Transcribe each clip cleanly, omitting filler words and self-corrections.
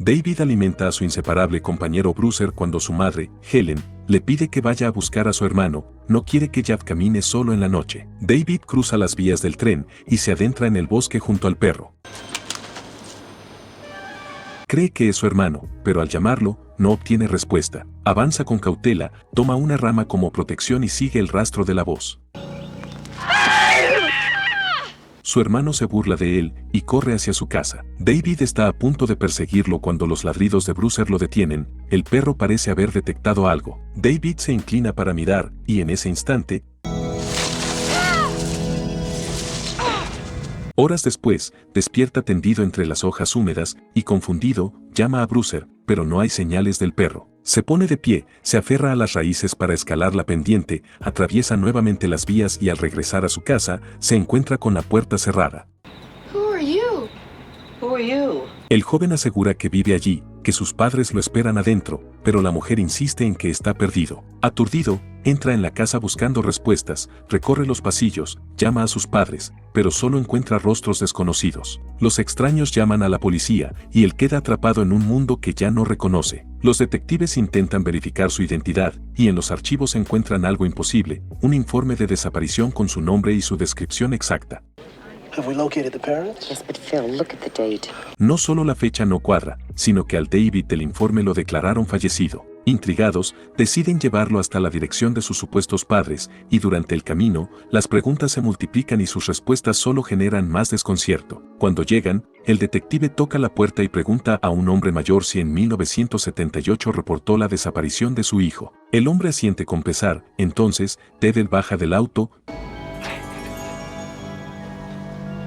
David alimenta a su inseparable compañero Bruiser cuando su madre, Helen, le pide que vaya a buscar a su hermano, no quiere que Jeff camine solo en la noche. David cruza las vías del tren y se adentra en el bosque junto al perro. Cree que es su hermano, pero al llamarlo, no obtiene respuesta. Avanza con cautela, toma una rama como protección y sigue el rastro de la voz. Su hermano se burla de él y corre hacia su casa. David está a punto de perseguirlo cuando los ladridos de Bruiser lo detienen. El perro parece haber detectado algo. David se inclina para mirar y en ese instante, horas después, despierta tendido entre las hojas húmedas y confundido, llama a Bruiser, pero no hay señales del perro. Se pone de pie, se aferra a las raíces para escalar la pendiente, atraviesa nuevamente las vías y al regresar a su casa, se encuentra con la puerta cerrada. Who are you? Who are you? El joven asegura que vive allí, que sus padres lo esperan adentro, pero la mujer insiste en que está perdido. Aturdido, entra en la casa buscando respuestas, recorre los pasillos, llama a sus padres, pero solo encuentra rostros desconocidos. Los extraños llaman a la policía y él queda atrapado en un mundo que ya no reconoce. Los detectives intentan verificar su identidad y en los archivos encuentran algo imposible, un informe de desaparición con su nombre y su descripción exacta. Have we located the parents? Yes, but Phil, look at the date. No solo la fecha no cuadra, sino que al David del informe lo declararon fallecido. Intrigados, deciden llevarlo hasta la dirección de sus supuestos padres, y durante el camino, las preguntas se multiplican y sus respuestas solo generan más desconcierto. Cuando llegan, el detective toca la puerta y pregunta a un hombre mayor si en 1978 reportó la desaparición de su hijo. El hombre asiente con pesar, entonces, David baja del auto.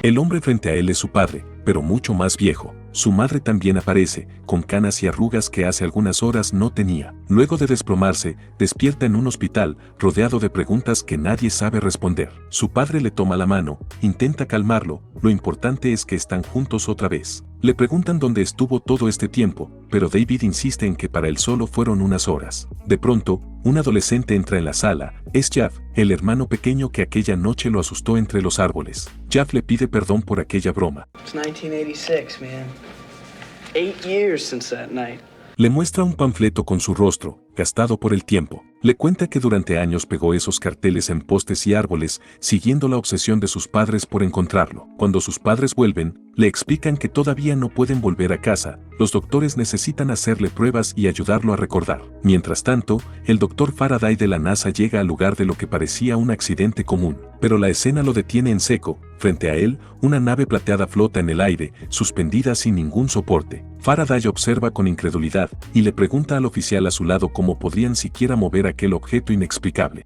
El hombre frente a él es su padre, pero mucho más viejo. Su madre también aparece, con canas y arrugas que hace algunas horas no tenía. Luego de desplomarse, despierta en un hospital, rodeado de preguntas que nadie sabe responder. Su padre le toma la mano, intenta calmarlo, lo importante es que están juntos otra vez. Le preguntan dónde estuvo todo este tiempo, pero David insiste en que para él solo fueron unas horas. De pronto, un adolescente entra en la sala, es Jeff, el hermano pequeño que aquella noche lo asustó entre los árboles. Jeff le pide perdón por aquella broma. It's 1986, man. 8 years since that night. Le muestra un panfleto con su rostro, gastado por el tiempo. Le cuenta que durante años pegó esos carteles en postes y árboles, siguiendo la obsesión de sus padres por encontrarlo. Cuando sus padres vuelven, le explican que todavía no pueden volver a casa, los doctores necesitan hacerle pruebas y ayudarlo a recordar. Mientras tanto, el doctor Faraday de la NASA llega al lugar de lo que parecía un accidente común, pero la escena lo detiene en seco. Frente a él, una nave plateada flota en el aire, suspendida sin ningún soporte. Faraday observa con incredulidad y le pregunta al oficial a su lado cómo podrían siquiera mover aquel objeto inexplicable.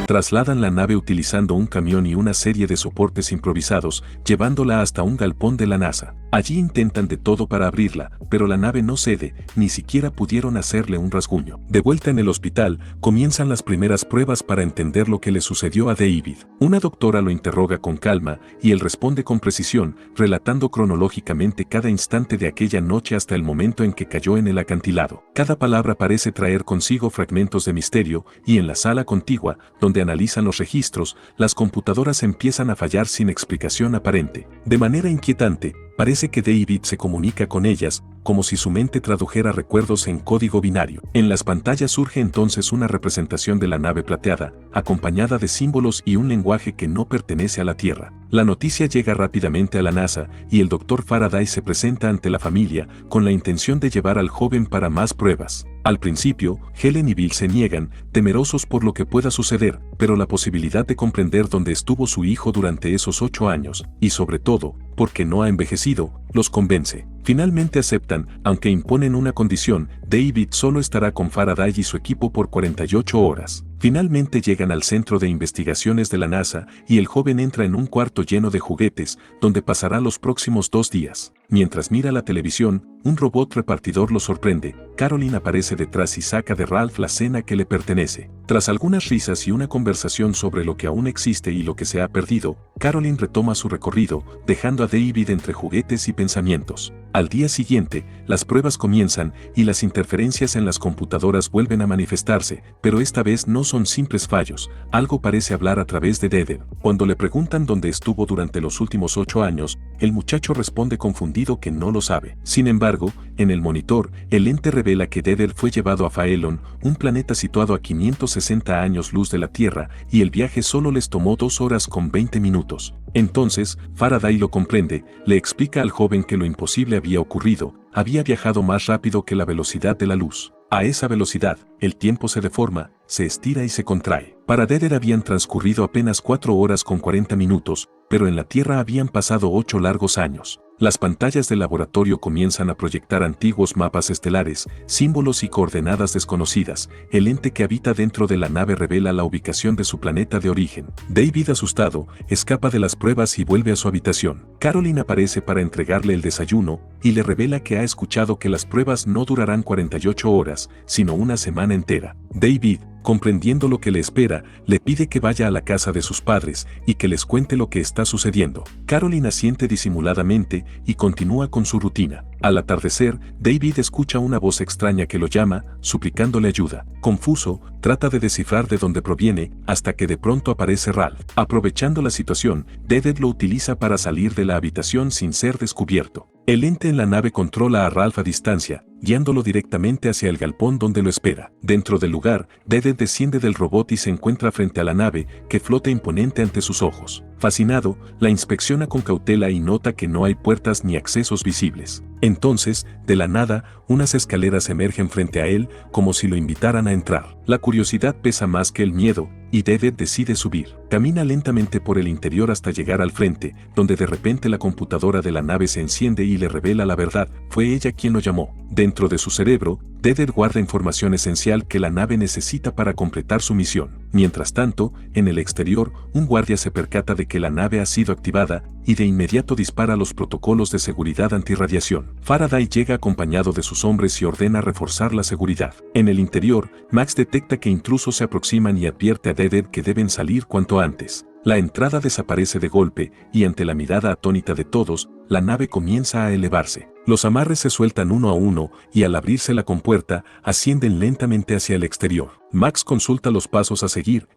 Trasladan la nave utilizando un camión y una serie de soportes improvisados, llevándola hasta un galpón de la NASA. Allí intentan de todo para abrirla, pero la nave no cede, ni siquiera pudieron hacerle un rasguño. De vuelta en el hospital, comienzan las primeras pruebas para entender lo que le sucedió a David. Una doctora lo interroga con calma y él responde con precisión, relatando cronológicamente cada instante de aquella noche hasta el momento en que cayó en el acantilado. Cada palabra parece traer consigo fragmentos de misterio y en la sala contigua, donde analizan los registros, las computadoras empiezan a fallar sin explicación aparente. De manera inquietante, parece que David se comunica con ellas, como si su mente tradujera recuerdos en código binario. En las pantallas surge entonces una representación de la nave plateada, acompañada de símbolos y un lenguaje que no pertenece a la Tierra. La noticia llega rápidamente a la NASA y el Dr. Faraday se presenta ante la familia con la intención de llevar al joven para más pruebas. Al principio, Helen y Bill se niegan, temerosos por lo que pueda suceder, pero la posibilidad de comprender dónde estuvo su hijo durante esos 8 años, y sobre todo, porque no ha envejecido, los convence. Finalmente aceptan, aunque imponen una condición: David solo estará con Faraday y su equipo por 48 horas. Finalmente llegan al centro de investigaciones de la NASA y el joven entra en un cuarto lleno de juguetes, donde pasará los próximos 2 días. Mientras mira la televisión, un robot repartidor lo sorprende. Caroline aparece detrás y saca de Ralph la cena que le pertenece. Tras algunas risas y una conversación sobre lo que aún existe y lo que se ha perdido, Caroline retoma su recorrido, dejando a David entre juguetes y pensamientos. Al día siguiente, las pruebas comienzan y las interferencias en las computadoras vuelven a manifestarse, pero esta vez no son simples fallos, algo parece hablar a través de Deeder. Cuando le preguntan dónde estuvo durante los últimos 8 años, el muchacho responde confundido que no lo sabe. Sin embargo, en el monitor, el ente revela que Deeder fue llevado a Faelon, un planeta situado a 560 años luz de la Tierra, y el viaje solo les tomó 2 horas con 20 minutos. Entonces, Faraday lo comprende, le explica al joven que lo imposible había ocurrido, había viajado más rápido que la velocidad de la luz. A esa velocidad, el tiempo se deforma, se estira y se contrae. Para Deeder habían transcurrido apenas 4 horas con 40 minutos, pero en la Tierra habían pasado 8 largos años. Las pantallas del laboratorio comienzan a proyectar antiguos mapas estelares, símbolos y coordenadas desconocidas. El ente que habita dentro de la nave revela la ubicación de su planeta de origen. David, asustado, escapa de las pruebas y vuelve a su habitación. Caroline aparece para entregarle el desayuno y le revela que ha escuchado que las pruebas no durarán 48 horas, sino una semana entera. David, comprendiendo lo que le espera, le pide que vaya a la casa de sus padres y que les cuente lo que está sucediendo. Caroline asiente disimuladamente y continúa con su rutina. Al atardecer, David escucha una voz extraña que lo llama, suplicándole ayuda. Confuso, trata de descifrar de dónde proviene, hasta que de pronto aparece Ralph. Aprovechando la situación, Deeder lo utiliza para salir de la habitación sin ser descubierto. El ente en la nave controla a Ralph a distancia, guiándolo directamente hacia el galpón donde lo espera. Dentro del lugar, Deeder desciende del robot y se encuentra frente a la nave, que flota imponente ante sus ojos. Fascinado, la inspecciona con cautela y nota que no hay puertas ni accesos visibles. Entonces, de la nada, unas escaleras emergen frente a él, como si lo invitaran a entrar. La curiosidad pesa más que el miedo, y Deeder decide subir. Camina lentamente por el interior hasta llegar al frente, donde de repente la computadora de la nave se enciende y le revela la verdad, fue ella quien lo llamó. Dentro de su cerebro, Deeder guarda información esencial que la nave necesita para completar su misión. Mientras tanto, en el exterior, un guardia se percata de que la nave ha sido activada y de inmediato dispara los protocolos de seguridad antirradiación. Faraday llega acompañado de sus hombres y ordena reforzar la seguridad. En el interior, Max detecta que intrusos se aproximan y advierte a Deeder que deben salir cuanto antes. La entrada desaparece de golpe y ante la mirada atónita de todos, la nave comienza a elevarse. Los amarres se sueltan uno a uno y al abrirse la compuerta, ascienden lentamente hacia el exterior. Max consulta los pasos a seguir.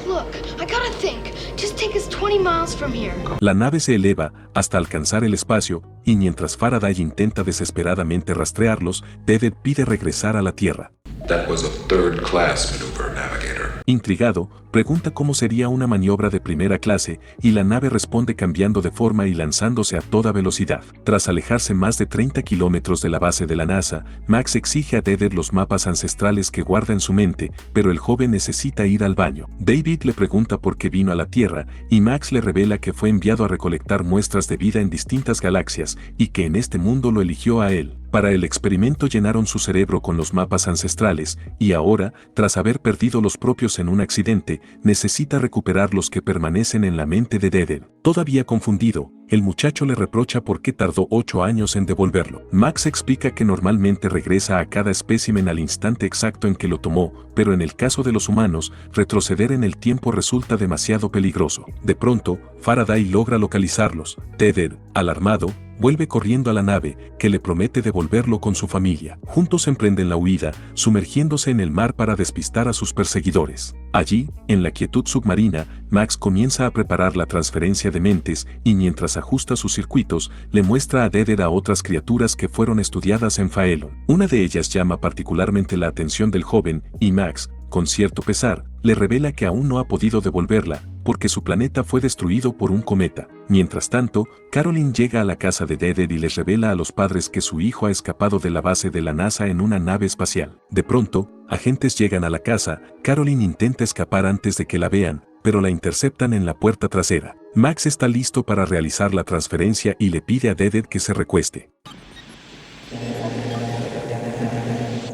Look, I gotta think. Just take us 20 miles from here. La nave se eleva hasta alcanzar el espacio y mientras Faraday intenta desesperadamente rastrearlos, Deeder pide regresar a la Tierra. That was a third-class maneuver, Navigator. Intrigado, pregunta cómo sería una maniobra de primera clase y la nave responde cambiando de forma y lanzándose a toda velocidad. Tras alejarse más de 30 kilómetros de la base de la NASA, Max exige a Deeder los mapas ancestrales que guarda en su mente, pero el joven necesita ir al baño. David le pregunta por qué vino a la Tierra y Max le revela que fue enviado a recolectar muestras de vida en distintas galaxias y que en este mundo lo eligió a él. Para el experimento llenaron su cerebro con los mapas ancestrales y ahora, tras haber perdido los propios en un accidente, necesita recuperar los que permanecen en la mente de Deeder. Todavía confundido, el muchacho le reprocha por qué tardó 8 años en devolverlo. Max explica que normalmente regresa a cada espécimen al instante exacto en que lo tomó, pero en el caso de los humanos, retroceder en el tiempo resulta demasiado peligroso. De pronto, Faraday logra localizarlos. Deeder, alarmado, vuelve corriendo a la nave, que le promete devolverlo con su familia. Juntos emprenden la huida, sumergiéndose en el mar para despistar a sus perseguidores. Allí, en la quietud submarina, Max comienza a preparar la transferencia de mentes y mientras ajusta sus circuitos, le muestra a Deeder a otras criaturas que fueron estudiadas en Faelon. Una de ellas llama particularmente la atención del joven y Max, con cierto pesar, le revela que aún no ha podido devolverla, porque su planeta fue destruido por un cometa. Mientras tanto, Caroline llega a la casa de Deeder y les revela a los padres que su hijo ha escapado de la base de la NASA en una nave espacial. De pronto, agentes llegan a la casa, Caroline intenta escapar antes de que la vean, pero la interceptan en la puerta trasera. Max está listo para realizar la transferencia y le pide a Deeder que se recueste.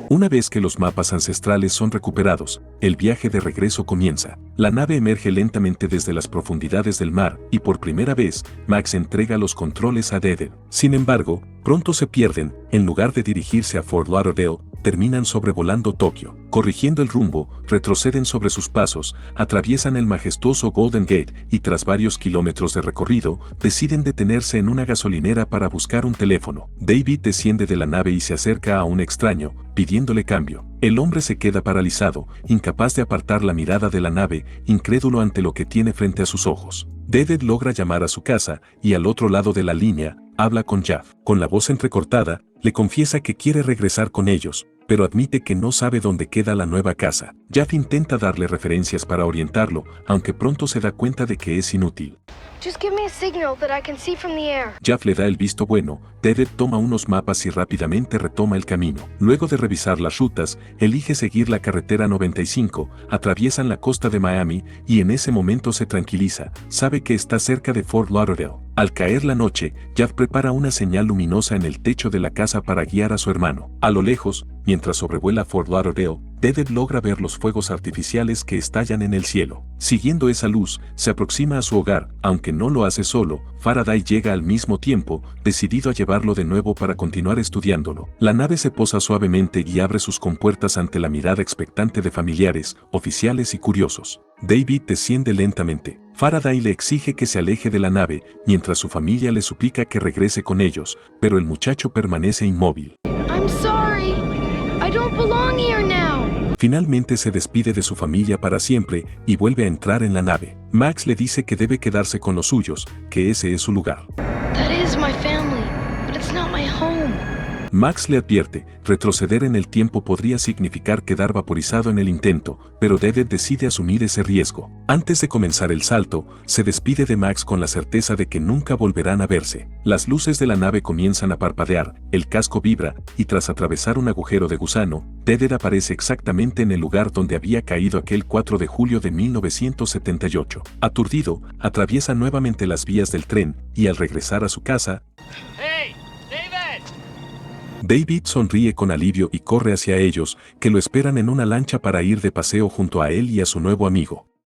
Una vez que los mapas ancestrales son recuperados, el viaje de regreso comienza. La nave emerge lentamente desde las profundidades del mar y por primera vez, Max entrega los controles a Deeder. Sin embargo, pronto se pierden. En lugar de dirigirse a Fort Lauderdale, terminan sobrevolando Tokio. Corrigiendo el rumbo, retroceden sobre sus pasos, atraviesan el majestuoso Golden Gate y tras varios kilómetros de recorrido, deciden detenerse en una gasolinera para buscar un teléfono. David desciende de la nave y se acerca a un extraño, pidiéndole cambio. El hombre se queda paralizado, incapaz de apartar la mirada de la nave, incrédulo ante lo que tiene frente a sus ojos. David logra llamar a su casa y al otro lado de la línea, habla con Jaff. Con la voz entrecortada, le confiesa que quiere regresar con ellos, pero admite que no sabe dónde queda la nueva casa. Jaff intenta darle referencias para orientarlo, aunque pronto se da cuenta de que es inútil. Just give me a signal that I can see from the air. Jaff le da el visto bueno, David toma unos mapas y rápidamente retoma el camino. Luego de revisar las rutas, elige seguir la carretera 95, atraviesan la costa de Miami y en ese momento se tranquiliza, sabe que está cerca de Fort Lauderdale. Al caer la noche, Jaff prepara una señal luminosa en el techo de la casa para guiar a su hermano. A lo lejos, mientras sobrevuela Fort Lauderdale, David logra ver los fuegos artificiales que estallan en el cielo. Siguiendo esa luz, se aproxima a su hogar, aunque no lo hace solo, Faraday llega al mismo tiempo, decidido a llevarlo de nuevo para continuar estudiándolo. La nave se posa suavemente y abre sus compuertas ante la mirada expectante de familiares, oficiales y curiosos. David desciende lentamente. Faraday le exige que se aleje de la nave, mientras su familia le suplica que regrese con ellos, pero el muchacho permanece inmóvil. I'm sorry. I don't belong here now. Finalmente se despide de su familia para siempre y vuelve a entrar en la nave. Max le dice que debe quedarse con los suyos, que ese es su lugar. That is my family, but it's not my home. Max le advierte, retroceder en el tiempo podría significar quedar vaporizado en el intento, pero David decide asumir ese riesgo. Antes de comenzar el salto, se despide de Max con la certeza de que nunca volverán a verse. Las luces de la nave comienzan a parpadear, el casco vibra, y tras atravesar un agujero de gusano, David aparece exactamente en el lugar donde había caído aquel 4 de julio de 1978. Aturdido, atraviesa nuevamente las vías del tren, y al regresar a su casa, David sonríe con alivio y corre hacia ellos, que lo esperan en una lancha para ir de paseo junto a él y a su nuevo amigo.